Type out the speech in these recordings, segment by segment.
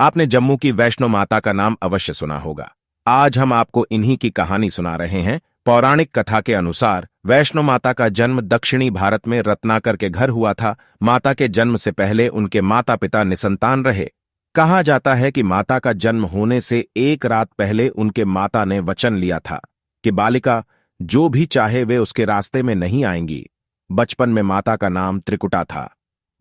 आपने जम्मू की वैष्णो माता का नाम अवश्य सुना होगा। आज हम आपको इन्हीं की कहानी सुना रहे हैं। पौराणिक कथा के अनुसार वैष्णो माता का जन्म दक्षिणी भारत में रत्नाकर के घर हुआ था। माता के जन्म से पहले उनके माता पिता निसंतान रहे। कहा जाता है कि माता का जन्म होने से एक रात पहले उनके माता ने वचन लिया था कि बालिका जो भी चाहे वे उसके रास्ते में नहीं आएंगी। बचपन में माता का नाम त्रिकुटा था।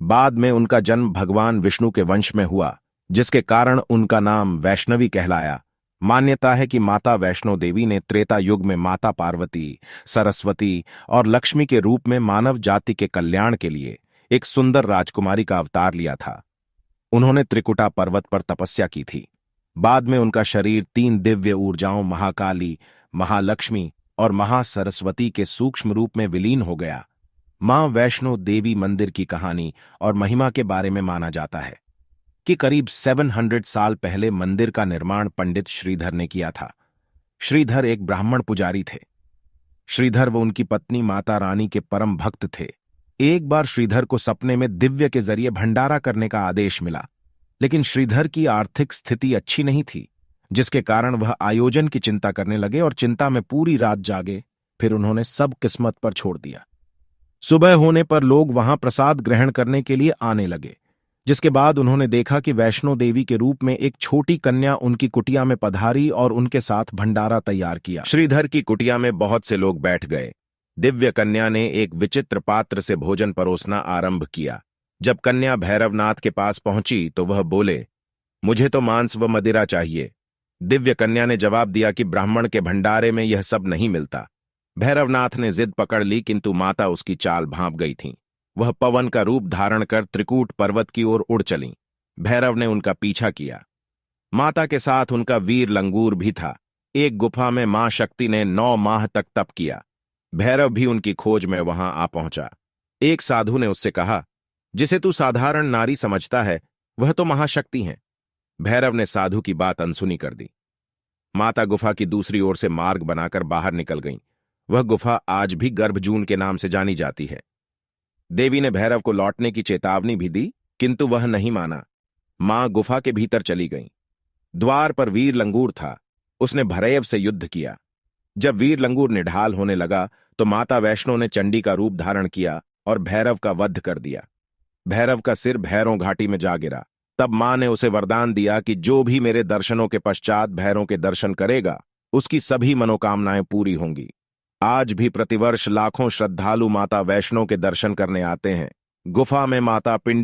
बाद में उनका जन्म भगवान विष्णु के वंश में हुआ, जिसके कारण उनका नाम वैष्णवी कहलाया। मान्यता है कि माता वैष्णो देवी ने त्रेता युग में माता पार्वती, सरस्वती और लक्ष्मी के रूप में मानव जाति के कल्याण के लिए एक सुंदर राजकुमारी का अवतार लिया था। उन्होंने त्रिकुटा पर्वत पर तपस्या की थी। बाद में उनका शरीर 3 दिव्य ऊर्जाओं महाकाली, महालक्ष्मी और महासरस्वती के सूक्ष्म रूप में विलीन हो गया। मां वैष्णो देवी मंदिर की कहानी और महिमा के बारे में माना जाता है कि करीब 700 साल पहले मंदिर का निर्माण पंडित श्रीधर ने किया था। श्रीधर एक ब्राह्मण पुजारी थे। श्रीधर व उनकी पत्नी माता रानी के परम भक्त थे। एक बार श्रीधर को सपने में दिव्य के जरिए भंडारा करने का आदेश मिला, लेकिन श्रीधर की आर्थिक स्थिति अच्छी नहीं थी, जिसके कारण वह आयोजन की चिंता करने लगे और चिंता में पूरी रात जागे। फिर उन्होंने सब किस्मत पर छोड़ दिया। सुबह होने पर लोग वहां प्रसाद ग्रहण करने के लिए आने लगे, जिसके बाद उन्होंने देखा कि वैष्णो देवी के रूप में एक छोटी कन्या उनकी कुटिया में पधारी और उनके साथ भंडारा तैयार किया। श्रीधर की कुटिया में बहुत से लोग बैठ गए। दिव्य कन्या ने एक विचित्र पात्र से भोजन परोसना आरंभ किया। जब कन्या भैरवनाथ के पास पहुंची तो वह बोले, मुझे तो मांस व मदिरा चाहिए। दिव्य कन्या ने जवाब दिया कि ब्राह्मण के भंडारे में यह सब नहीं मिलता। भैरवनाथ ने जिद पकड़ ली, किंतु माता उसकी चाल भांप गई थीं। वह पवन का रूप धारण कर त्रिकूट पर्वत की ओर उड़ चलीं। भैरव ने उनका पीछा किया। माता के साथ उनका वीर लंगूर भी था। एक गुफा में मां शक्ति ने 9 माह तक तप किया। भैरव भी उनकी खोज में वहां आ पहुंचा। एक साधु ने उससे कहा, जिसे तू साधारण नारी समझता है वह तो महाशक्ति हैं। भैरव ने साधु की बात अनसुनी कर दी। माता गुफा की दूसरी ओर से मार्ग बनाकर बाहर निकल गईं। वह गुफा आज भी गर्भजून के नाम से जानी जाती है। देवी ने भैरव को लौटने की चेतावनी भी दी, किंतु वह नहीं माना। मां गुफा के भीतर चली गईं। द्वार पर वीर लंगूर था। उसने भैरव से युद्ध किया। जब वीर लंगूर निढाल होने लगा तो माता वैष्णो ने चंडी का रूप धारण किया और भैरव का वध कर दिया। भैरव का सिर भैरों घाटी में जा गिरा। तब मां ने उसे वरदान दिया कि जो भी मेरे दर्शनों के पश्चात भैरों के दर्शन करेगा उसकी सभी मनोकामनाएं पूरी होंगी। आज भी प्रतिवर्ष लाखों श्रद्धालु माता वैष्णो के दर्शन करने आते हैं। गुफा में माता पिंडी